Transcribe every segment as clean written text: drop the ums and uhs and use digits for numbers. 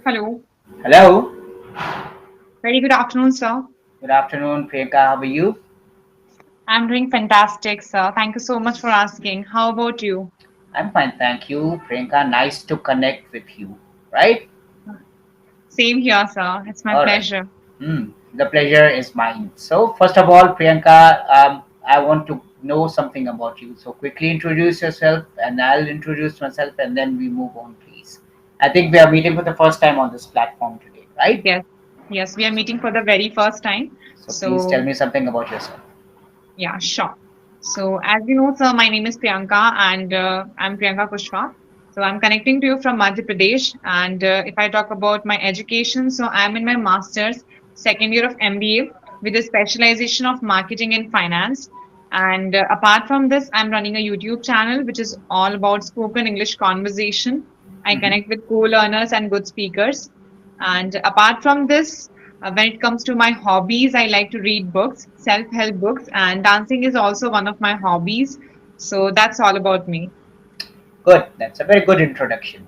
Hello. Hello. Very good afternoon, sir. Good afternoon, Priyanka. How are you? I'm doing fantastic, sir. Thank you so much for asking. How about you? I'm fine, thank you, Priyanka. Nice to connect with you, right? Same here, sir. It's my All right. pleasure. The pleasure is mine. So, first of all, Priyanka, I want to know something about you. So, quickly introduce yourself, and I'll introduce myself, and then we move on, please. I think we are meeting for the first time on this platform today, right? Yes. Yes, we are So, meeting for the very first time. so please tell So, me something about yourself. yeah, sure. So, as you know, sir, my name is Priyanka and I'm Priyanka Kushwah. So, I'm connecting to you from Madhya Pradesh. And if I talk about my education, so I'm in my master's second year of MBA with a specialization of marketing and finance. And apart from this, I'm running a YouTube channel which is all about spoken English conversation. I hmm connect with co-learners and good speakers. And apart from this, when it comes to my hobbies, I like to read books, self-help books, and dancing is also one of my hobbies. So that's all about me. Good. That's a very good introduction.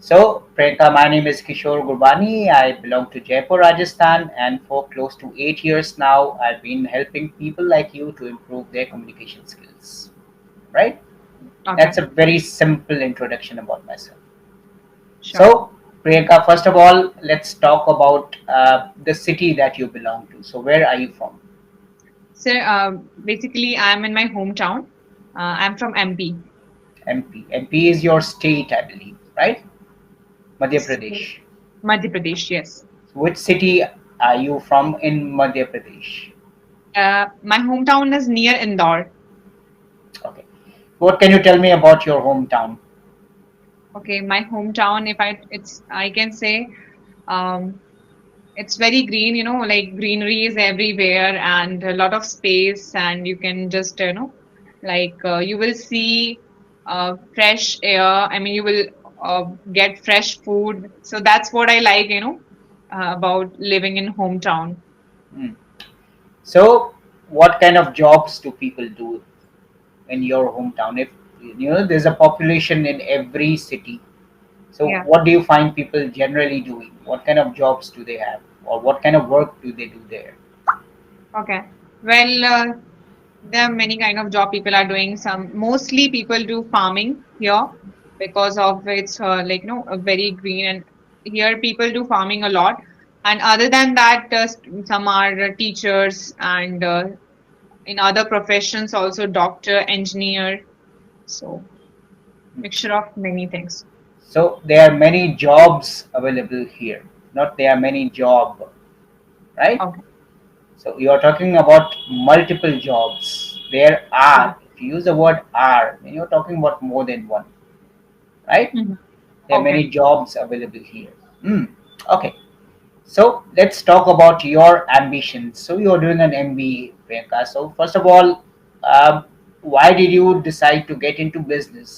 So, Priyanka, my name is Kishore Gurbani. I belong to Jaipur, Rajasthan, and for close to 8 years now, I've been helping people like you to improve their communication skills. Right? Okay, That's a very simple introduction about myself. sure. So, Priyanka, first of all, let's talk about the city that you belong to. So, where are you from? So basically, I'm in my hometown. I'm from MP. MP. MP is your state, I believe, right? Madhya So, Pradesh. Madhya Pradesh, yes. So which city are you from in Madhya Pradesh? My hometown is near Indore. Okay. What can you tell me about your hometown? Okay, my hometown, if I can say, um, it's very green, like greenery is everywhere and a lot of space, and you can just, like you will see fresh air. I mean, you will get fresh food. So that's what I like, about living in hometown. Hmm. So, what kind of jobs do people do in your hometown? If there's a population in every city, so Yeah. what do you find people generally doing? What kind of jobs do they have, or what kind of work do they do there? Okay. Well, there are many kind of job people are doing. Some mostly people do farming here because of its like a very green, and here people do farming a lot. And other than that, some are teachers and in other professions also doctor, engineer. So mixture of many things. So there are many jobs available here. Not there are many job, right? Okay. So you are talking about multiple jobs. There Yeah. are. If you use the word are, then you're talking about more than one, right? Mhm. There are Okay. many jobs available here. Hmm. Okay. So let's talk about your ambitions. So you're doing an MBA, Priyanka. So first of all, um, why did you decide to get into business?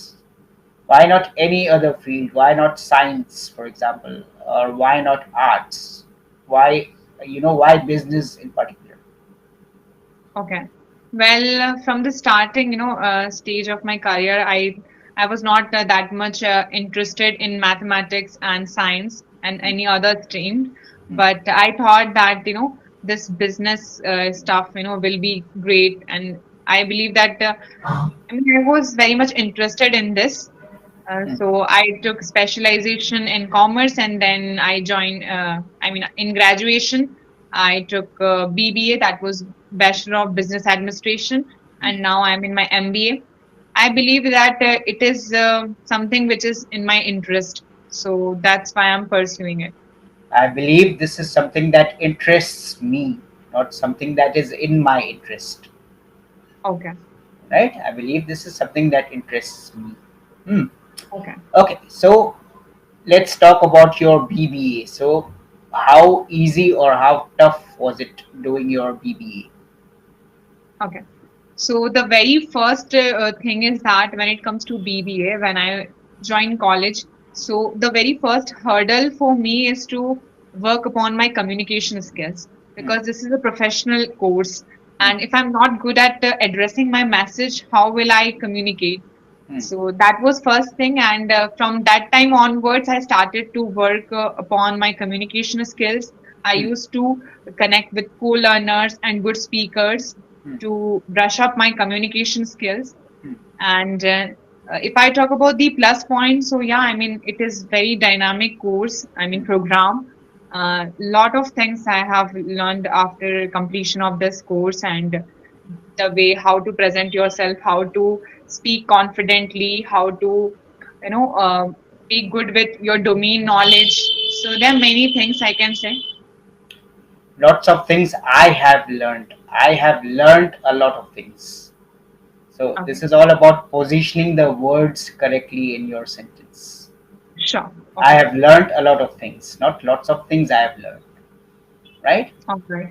Why not any other field? Why not science, for example, or why not arts? Why why business in particular? Okay. Well, from the starting, stage of my career, I was not that much interested in mathematics and science and any other stream, Hmm. but I thought that this business stuff will be great, and I believe that I mean I was very much interested in this. Hmm. So I took specialization in commerce, and then I joined. I mean, in graduation, I took BBA, that was Bachelor of Business Administration, Hmm. and now I'm in my MBA. I believe that it is something which is in my interest, so that's why I'm pursuing it. I believe this is something that interests me, not something that is in my interest. Okay, Right? I believe this is something that interests me. Hmm. okay, Okay, so let's talk about your BBA. So, how easy or how tough was it doing your BBA? okay. So the very first thing is that when it comes to BBA, when I joined college, so the very first hurdle for me is to work upon my communication skills, Hmm. because this is a professional course. And if I'm not good at addressing my message, how will I communicate? Hmm. So that was first thing, and from that time onwards, I started to work upon my communication skills. I Hmm. used to connect with co-learners and good speakers Hmm. to brush up my communication skills. Hmm. And if I talk about the plus points, so yeah, I mean it is very dynamic course. I mean Hmm. program. Lot of things I have learned after completion of this course, and the way how to present yourself, how to speak confidently, how to be good with your domain knowledge. So there are many things I can say. Lots of things I have learned. I have learned a lot of things. So Okay, this is all about positioning the words correctly in your sentence. sure. I Okay, have learned a lot of things, not lots of things I have learned, right? okay.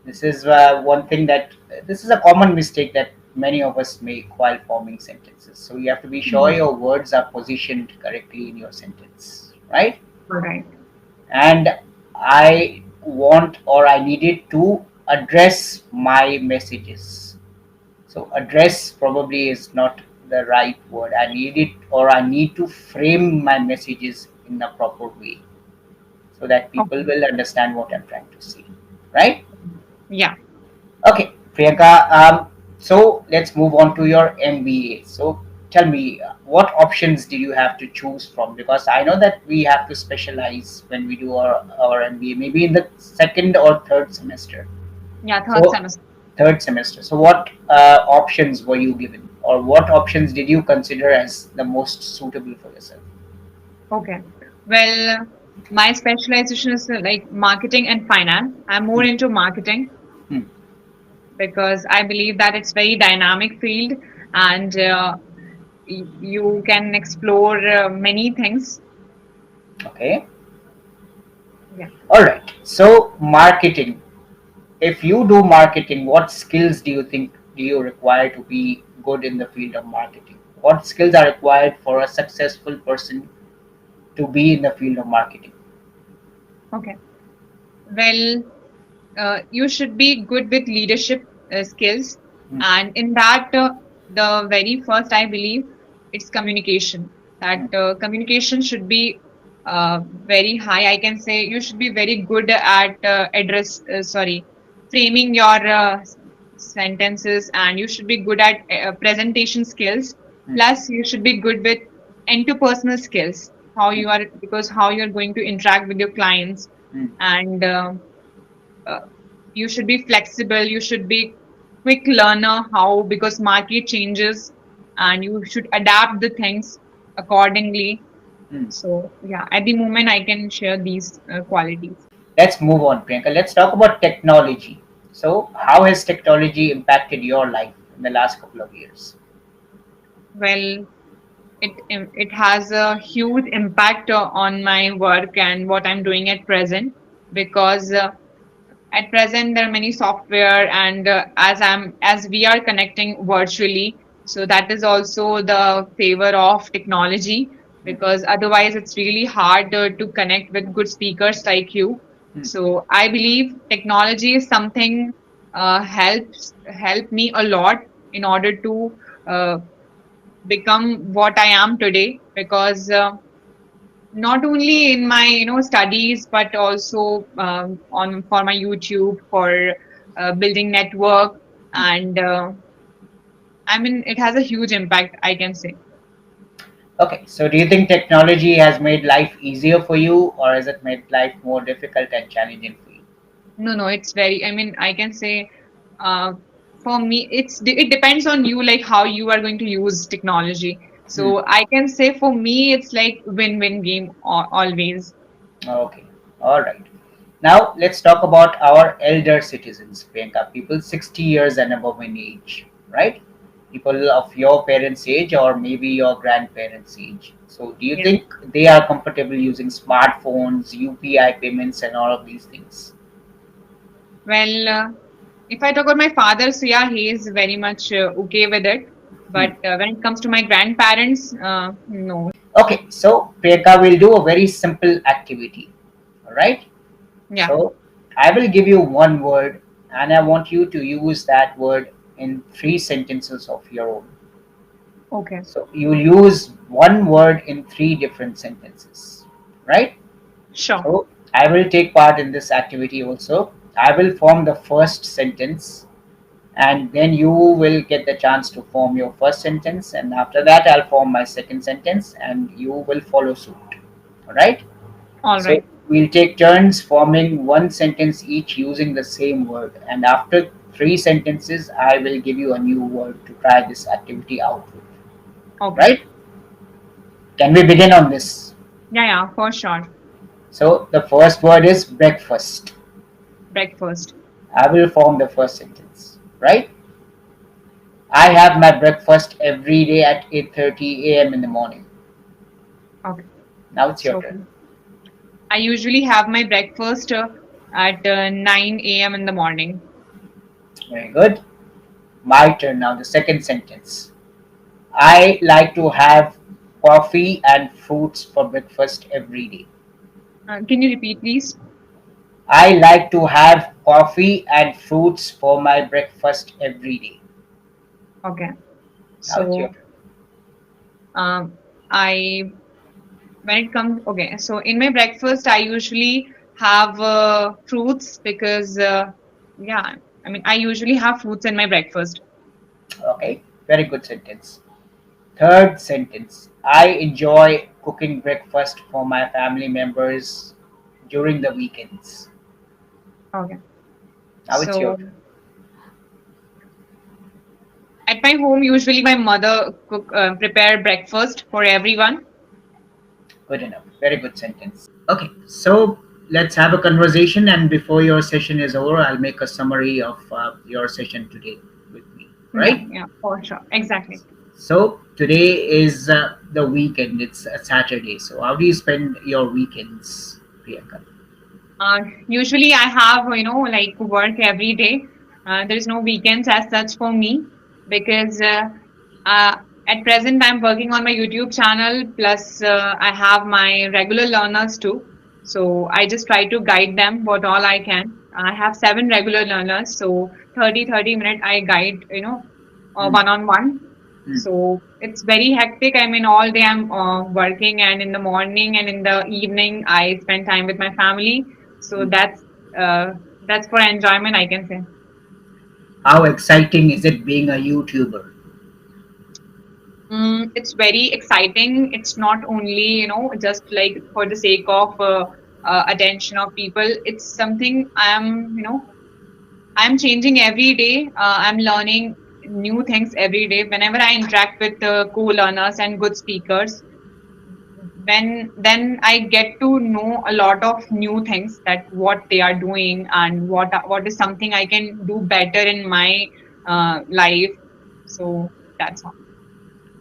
This is one thing that this is a common mistake that many of us make while forming sentences. So you have to be sure Hmm. your words are positioned correctly in your sentence, right? All right. And I want or I needed to address my messages. So address probably is not the right word. I need it or I need to frame my messages in a proper way so that people Okay. will understand what I'm trying to say, right? Yeah. Okay, Priyanka. So let's move on to your MBA. So tell me, what options did you have to choose from? Because I know that we have to specialize when we do our MBA, maybe in the second or third semester. Yeah, third So semester. third semester. So what options were you given, or what options did you consider as the most suitable for yourself? Okay. Well, my specialization is like marketing and finance. I'm more Hmm. into marketing Hmm. because I believe that it's very dynamic field, and you can explore many things. Okay. Yeah. All right. So marketing. If you do marketing, what skills do you think do you require to be good in the field of marketing? What skills are required for a successful person to be in the field of marketing? Okay. Well, you should be good with leadership skills, Hmm. and in that, the very first, I believe, it's communication. That Hmm. communication should be very high. I can say you should be very good at framing your sentences, and you should be good at presentation skills. Hmm. Plus, you should be good with interpersonal skills. How Hmm. you are, because how you are going to interact with your clients, Hmm. and uh, you should be flexible, you should be quick learner, how, because market changes, and you should adapt the things accordingly. Hmm. So yeah, at the moment I can share these qualities. Let's move on, Priyanka. Let's talk about technology. So, how has technology impacted your life in the last couple of years? Well, it has a huge impact on my work and what I'm doing at present, because at present there are many software, and as we are connecting virtually, so that is also the favor of technology, Hmm. because otherwise it's really hard to connect with good speakers like you. Hmm. So I believe technology is something help me a lot in order to uh, become what I am today, because not only in my studies, but also on for my YouTube, for building network, Hmm. and I mean it has a huge impact, I can say. Okay, so do you think technology has made life easier for you, or has it made life more difficult and challenging for you? No, no, it's very, I mean I can say, uh, for me it depends on you, like how you are going to use technology. Hmm. So I can say for me it's like win-win game always. Okay, all right. Now let's talk about our elder citizens, Priyanka, people 60 years and above in age, right? People of your parents' age or maybe your grandparents' age. So, do you Yes. think they are comfortable using smartphones, UPI payments, and all of these things? Well, if I talk about my father, so yeah, he is very much okay with it. Hmm. But when it comes to my grandparents, no. Okay, so Priyanka will do a very simple activity, all right? Yeah. So, I will give you one word, and I want you to use that word in three sentences of your own. Okay. So you use one word in three different sentences, right? Sure. So I will take part in this activity also. I will form the first sentence, and then you will get the chance to form your first sentence, and after that I'll form my second sentence and you will follow suit. All right? All So right. we'll take turns forming one sentence each using the same word, and after three sentences I will give you a new word to try this activity out with. Okay. Right? Can we begin on this? Yeah, yeah, for sure. So the first word is breakfast. Breakfast. I will form the first sentence. Right? I have my breakfast every day at 8:30 a.m. in the morning. Okay. Now it's your So turn. I usually have my breakfast at 9 a.m. in the morning. Very good. My turn now. The second sentence. I like to have coffee and fruits for breakfast every day. Can you repeat, please? I like to have coffee and fruits for my breakfast every day. Okay. Now it's your So turn. um, I when it comes okay, so in my breakfast I usually have fruits because yeah, I mean I usually have fruits in my breakfast. Okay, very good sentence. Third sentence. I enjoy cooking breakfast for my family members during the weekends. Okay. Now it's your So turn. at my home usually my mother prepare breakfast for everyone. Good enough. Very good sentence. Okay, so let's have a conversation, and before your session is over, I'll make a summary of your session today with me, Yeah, right? yeah, for sure. Exactly. So today is the weekend. It's a Saturday. So how do you spend your weekends, Priyanka? Usually I have, like work every day. There is no weekends as such for me because uh, at present I'm working on my YouTube channel. Plus, I have my regular learners too. So I just try to guide them what all I can. I have seven regular learners. So 30 minute I guide, Hmm. one on one. Hmm. So it's very hectic. I mean, all day I'm working, and in the morning and in the evening I spend time with my family. So Hmm. uh, that's for enjoyment, I can say. How exciting is it being a YouTuber? It's very exciting. It's not only just like for the sake of attention of people. It's something I'm changing every day. I'm learning new things every day. Whenever I interact with co-learners and good speakers, then I get to know a lot of new things that what they are doing and what is something I can do better in my life. So that's all.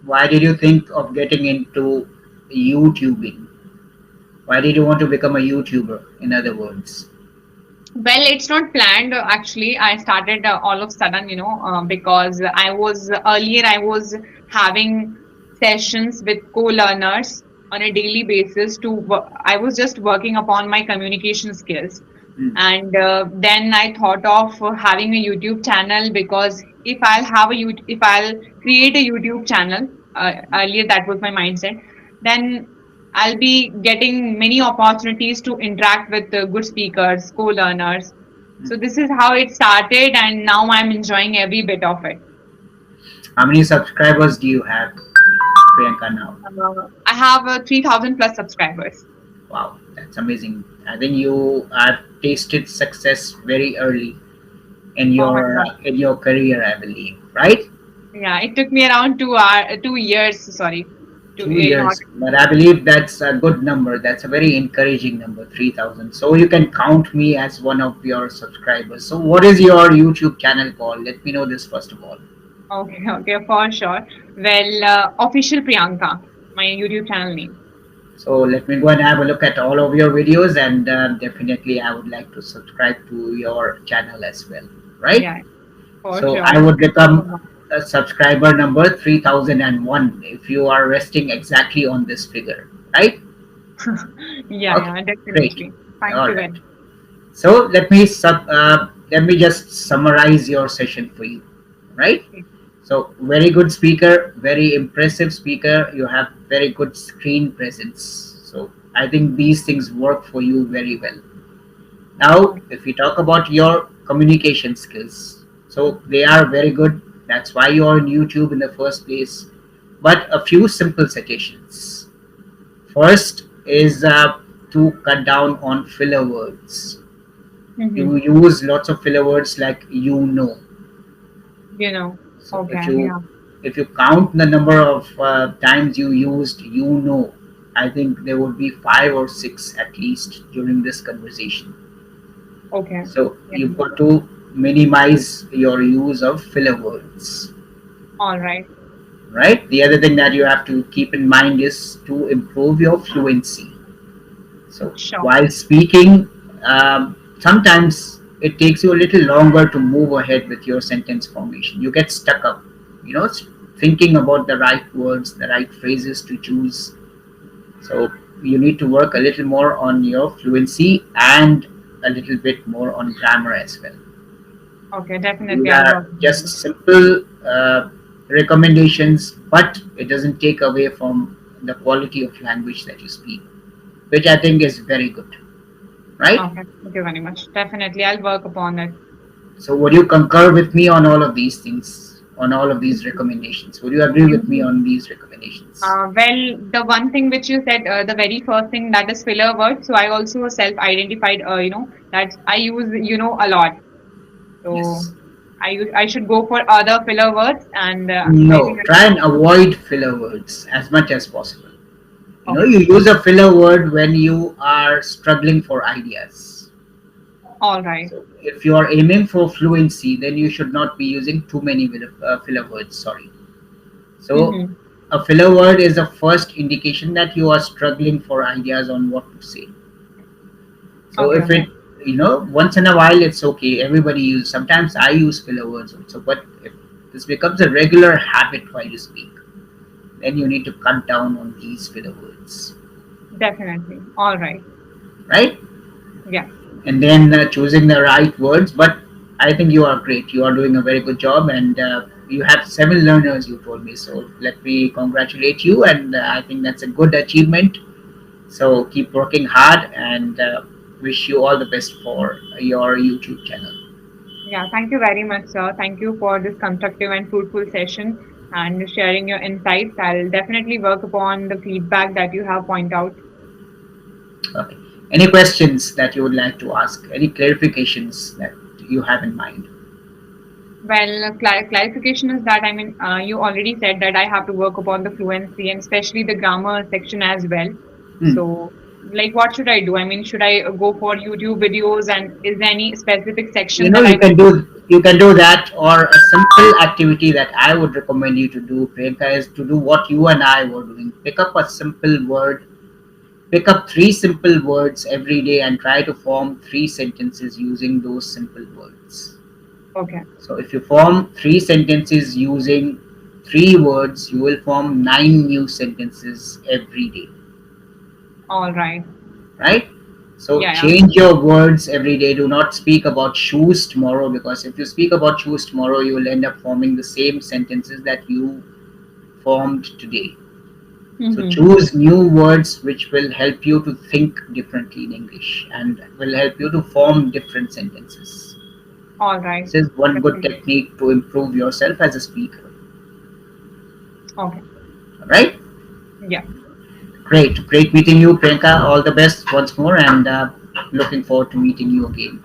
Why did you think of getting into YouTubing? Why did you want to become a YouTuber, in other words? Well, it's not planned actually. I started all of a sudden, because I was having sessions with co-learners on a daily basis I was just working upon my communication skills. Hmm. And then I thought of having a YouTube channel because if I'll create a YouTube channel, earlier that was my mindset, then I'll be getting many opportunities to interact with good speakers, co-learners. Hmm. So this is how it started, and now I'm enjoying every bit of it. How many subscribers do you have, Priyanka, now? I have 3,000 plus subscribers. Wow, that's amazing. I think you have tasted success very early Oh my God. in your career, I believe, right? Yeah, it took me around 2 years, sorry, to Two in order years, but I believe that's a good number. That's a very encouraging number, 3,000. So you can count me as one of your subscribers. So what is your YouTube channel called? Let me know this first of all. Okay, okay, for sure. Well, official Priyanka, my YouTube channel name. So let me go and have a look at all of your videos, and definitely I would like to subscribe to your channel as well, right? Yeah, for So sure. I would Thank you so become much. a subscriber number 3001 if you are resting exactly on this figure, right? Yeah, Okay, yeah, great. definitely. Thank All you right. very much. So let me just summarize your session for you, right? So very good speaker, very impressive speaker. You have very good screen presence. So I think these things work for you very well. Now, Okay. if we talk about your communication skills, so they are very good. That's why you're on YouTube in the first place. But a few simple suggestions. First is to cut down on filler words. Mm-hmm. You use lots of filler words like you know. You know. So Okay. Yeah. if you count the number of times you used you know, I think there would be five or six at least during this conversation. Okay. So Yeah. you've got to minimize your use of filler words, All right. right? The other thing that you have to keep in mind is to improve your fluency. So Sure. while speaking, sometimes it takes you a little longer to move ahead with your sentence formation. You get stuck up, you know, thinking about the right words, the right phrases to choose. So you need to work a little more on your fluency and a little bit more on grammar as well. Okay. These Definitely, I'll work are on just it. simple recommendations, but it doesn't take away from the quality of language that you speak, which I think is very good, right? Okay. Thank you very much. Definitely, I'll work upon it. So, would you concur with me on all of these things, on all of these recommendations? Would you agree with me Mhm. on these recommendations? Well, the one thing which you said, the very first thing that is filler word. So I also self-identified, that I use, a lot. So Yes. I should go for other filler words, and I think No, try and avoid filler words as much as possible. You know, okay, you use a filler word when you are struggling for ideas. all right. So, if you are aiming for fluency, then you should not be using too many filler words. Sorry. So, Mm-hmm. a filler word is a first indication that you are struggling for ideas on what to say. So Okay, if it, you know, once in a while it's okay. Everybody use. Sometimes I use filler words also. But if this becomes a regular habit while you speak, then you need to cut down on these filler words, definitely. All right. right? Yeah, And then choosing the right words. But I think you are great. You are doing a very good job, and you have 7 learners. You told me so. Let me congratulate you, and I think that's a good achievement. So keep working hard, and wish you all the best for your YouTube channel. yeah. Thank you very much, sir. Thank you for this constructive and fruitful session and sharing your insights. I'll definitely work upon the feedback that you have point out. Okay. Any questions that you would like to ask? Any clarifications that you have in mind? Well, clarification is that you already said that I have to work upon the fluency and especially the grammar section as well. Hmm. So, like, what should I do? I mean, should I go for YouTube videos, and is there any specific You section know, that I will? you can do that, or a simple activity that I would recommend you to do, Priyanka, is to do what you and I were doing. Pick up a simple word, pick up 3 simple words every day, and try to form 3 sentences using those simple words. Okay, So if you form 3 sentences using 3 words, you will form 9 new sentences every day, all right. right? So Yeah, yeah. change your words every day. Do not speak about shoes tomorrow, because if you speak about shoes tomorrow, you will end up forming the same sentences that you formed today. So Mm-hmm. choose new words which will help you to think differently in English and will help you to form different sentences. All right. This is one good Definitely. technique to improve yourself as a speaker. Okay. All right? Yeah. Great. Great meeting you, Priyanka. All the best once more, and looking forward to meeting you again.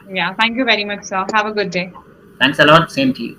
Yeah. Thank you very much, sir. Have a good day. Thanks a lot. Same to you.